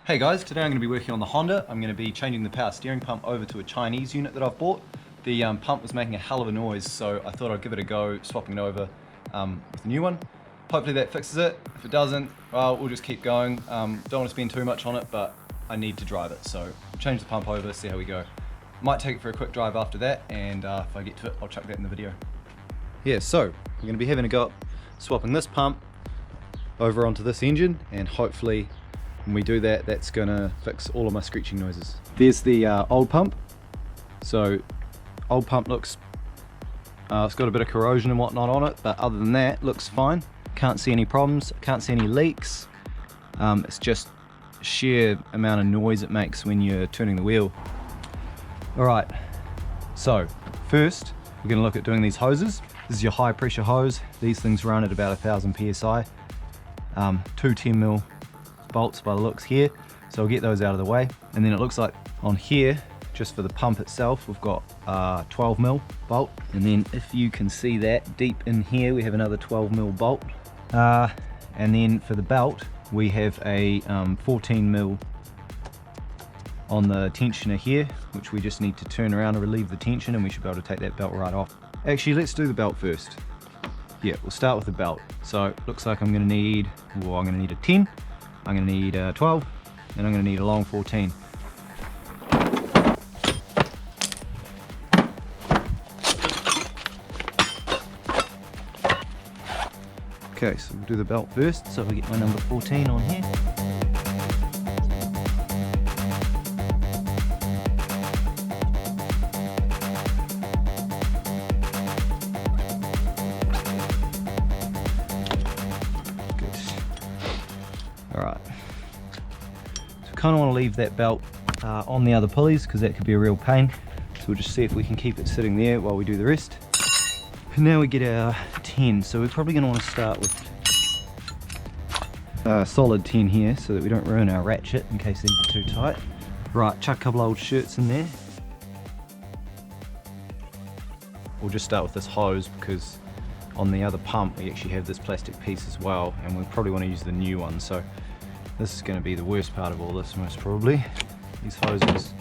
Hey guys, today I'm going to be working on the Honda. I'm going to be changing the power steering pump over to a Chinese unit that I've bought. The pump was making a hell of a noise, so I thought I'd give it a go, swapping it over with a new one. Hopefully that fixes it. If it doesn't, well, we'll just keep going. Don't want to spend too much on it, but I need to drive it, so change the pump over, see how we go. Might take it for a quick drive after that, and if I get to it, I'll chuck that in the video. Yeah, so we're going to be having a go at swapping this pump over onto this engine, and hopefully when we do that, that's gonna fix all of my screeching noises. There's the old pump. So old pump looks, it's got a bit of corrosion and whatnot on it, but other than that, looks fine. Can't see any problems, can't see any leaks. It's just sheer amount of noise it makes when you're turning the wheel. All right, so first we're gonna look at doing these hoses. This is your high pressure hose. These things run at about 1000 PSI. Two 10mm bolts by the looks here, so we'll get those out of the way. And then it looks like on here, just for the pump itself, we've got 12mm bolt, and then if you can see that deep in here, we have another 12mm bolt, and then for the belt we have a 14mm on the tensioner here, which we just need to turn around and relieve the tension, and we should be able to take that belt right off. Actually, let's do the belt first. Yeah, we'll start with the belt. So looks like I'm gonna need a 10, I'm going to need a 12, and I'm going to need a long 14. Okay, so we'll do the belt first, so we get my number 14 on here. Alright, so we kind of want to leave that belt on the other pulleys because that could be a real pain. So we'll just see if we can keep it sitting there while we do the rest. And now we get our 10, so we're probably going to want to start with a solid 10 here so that we don't ruin our ratchet in case these are too tight. Right, chuck a couple old shirts in there. We'll just start with this hose because on the other pump we actually have this plastic piece as well, and we probably want to use the new one. So this is going to be the worst part of all this, most probably. These hoses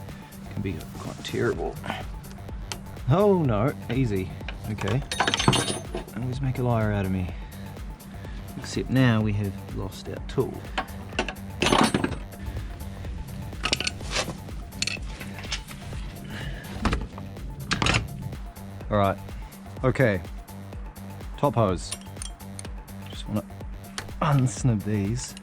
can be quite terrible. Oh no, easy. Okay, always make a liar out of me. Except now we have lost our tool. Alright, okay. Top hose. Just want to unsnib these.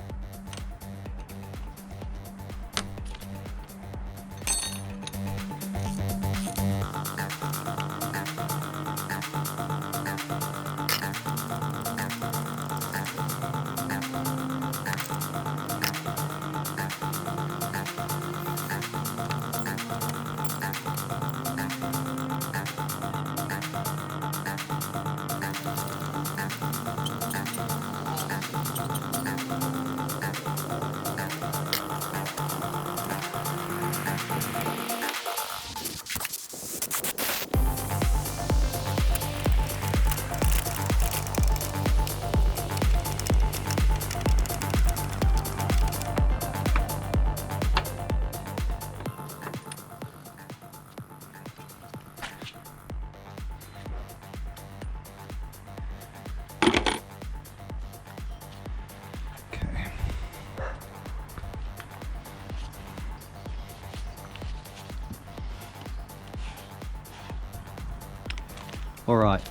Alright,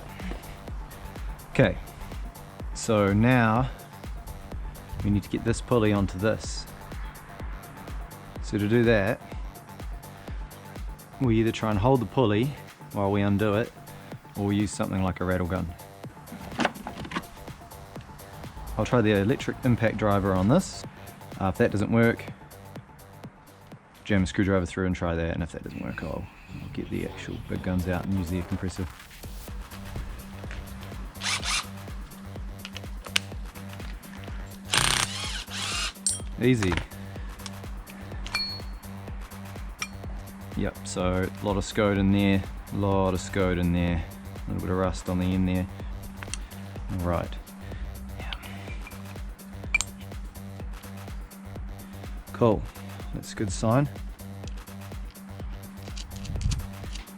okay, so now we need to get this pulley onto this. So to do that, we either try and hold the pulley while we undo it, or we use something like a rattle gun. I'll try the electric impact driver on this. If that doesn't work, jam a screwdriver through and try that, and if that doesn't work, I'll get the actual big guns out and use the air compressor. Easy. Yep, so a lot of scode in there, a lot of scode in there, a little bit of rust on the end there. Alright. Yeah. Cool. that's a good sign.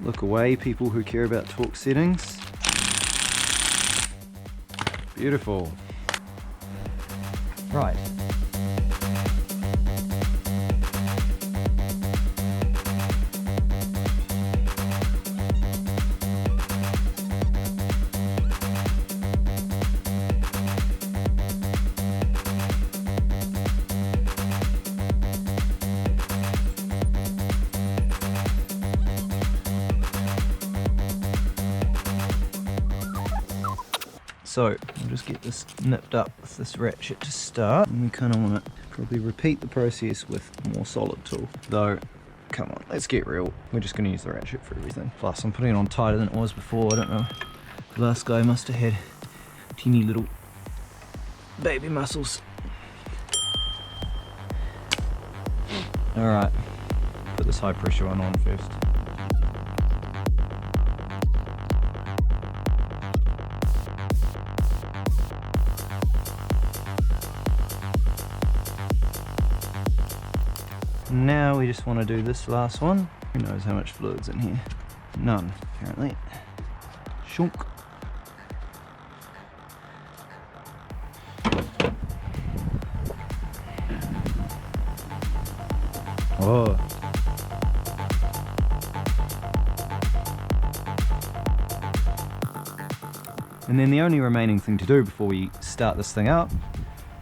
Look away, people who care about torque settings. Beautiful. Right. So I'll just get this nipped up with this ratchet to start, and we kind of want to probably repeat the process with more solid tool. Though, come on, let's get real. We're just going to use the ratchet for everything. Plus, I'm putting it on tighter than it was before. I don't know. The last guy must have had teeny little baby muscles. All right, put this high pressure one on first. Now we just want to do this last one. Who knows how much fluid's in here? None, apparently. Shunk. Oh. And then the only remaining thing to do before we start this thing up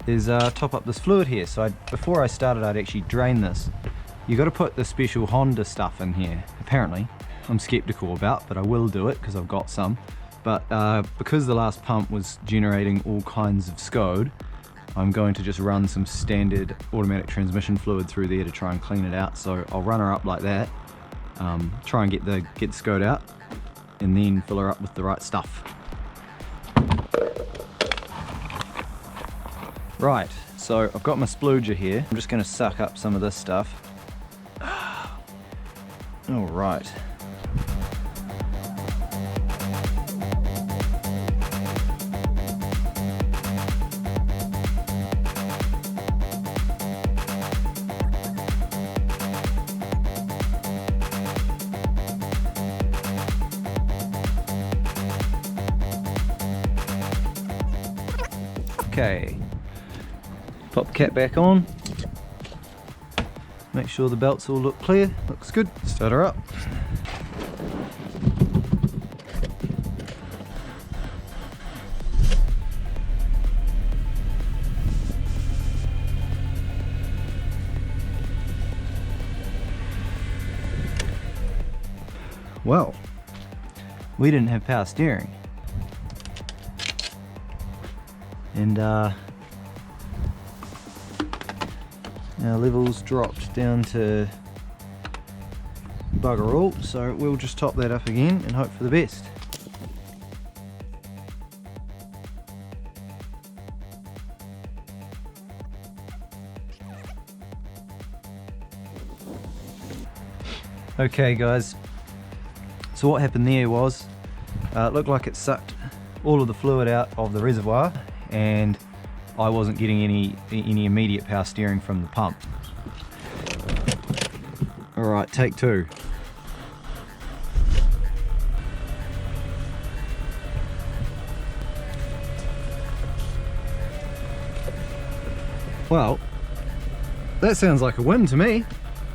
is top up this fluid here. So before I started, I'd actually drain this. You got to put the special Honda stuff in here, apparently. I'm skeptical about, but I will do it because I've got some. But because the last pump was generating all kinds of SCOD, I'm going to just run some standard automatic transmission fluid through there to try and clean it out. So I'll run her up like that, try and get the SCOD out, and then fill her up with the right stuff. Right, so I've got my splooger here. I'm just going to suck up some of this stuff. All right. Okay. Pop the cap back on. Make sure the belts all look clear. Looks good. Start her up. Well, we didn't have power steering. And our levels dropped down to bugger all, so we'll just top that up again and hope for the best. Okay guys, so what happened there was it looked like it sucked all of the fluid out of the reservoir, and I wasn't getting any immediate power steering from the pump. Alright, take two. Well, that sounds like a win to me.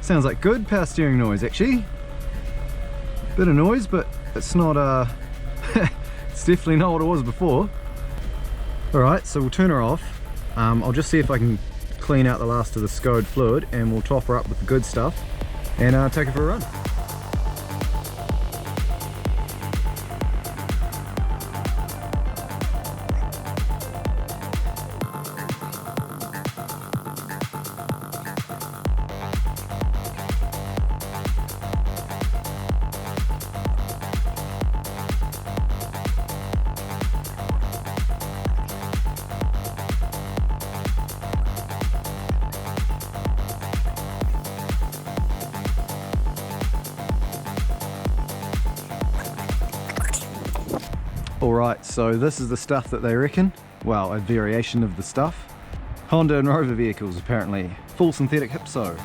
Sounds like good power steering noise actually. Bit of noise, but it's not it's definitely not what it was before. Alright, so we'll turn her off. I'll just see if I can clean out the last of the SCOD fluid, and we'll top her up with the good stuff and take her for a run. Alright, so this is the stuff that they reckon. Well, a variation of the stuff. Honda and Rover vehicles apparently. Full synthetic Hypso.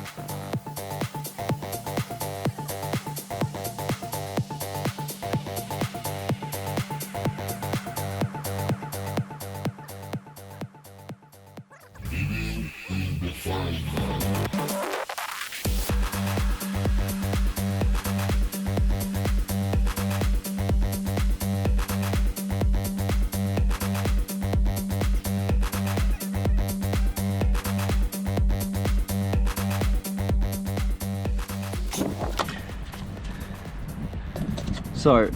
So,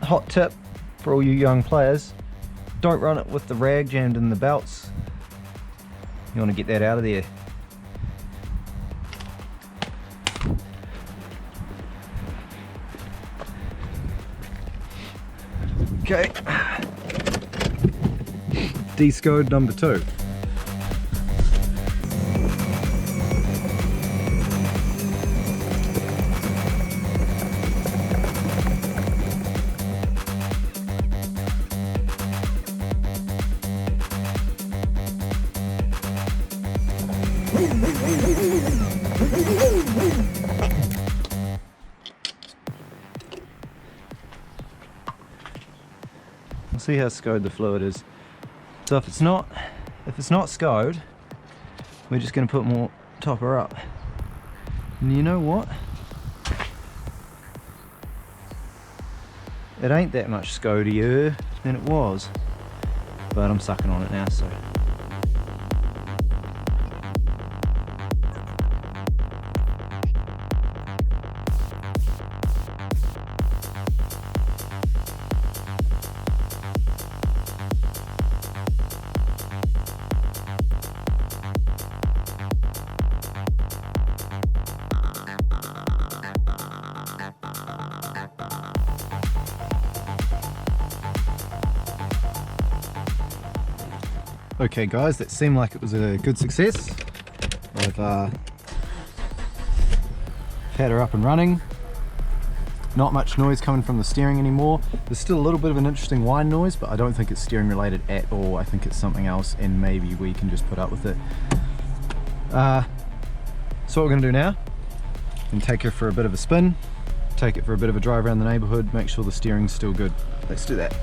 hot tip for all you young players, don't run it with the rag jammed in the belts. You want to get that out of there. Okay, de-scode number 2. We'll see how scode the fluid is. So if it's not scode, we're just going to put more topper up. And you know what? It ain't that much scodier than it was, but I'm sucking on it now, so. Okay guys, that seemed like it was a good success. I've had her up and running. Not much noise coming from the steering anymore. There's still a little bit of an interesting whine noise, but I don't think it's steering related at all. I think it's something else, and maybe we can just put up with it. So what we're going to do now, and take her for a bit of a spin, take it for a bit of a drive around the neighbourhood, make sure the steering's still good. Let's do that.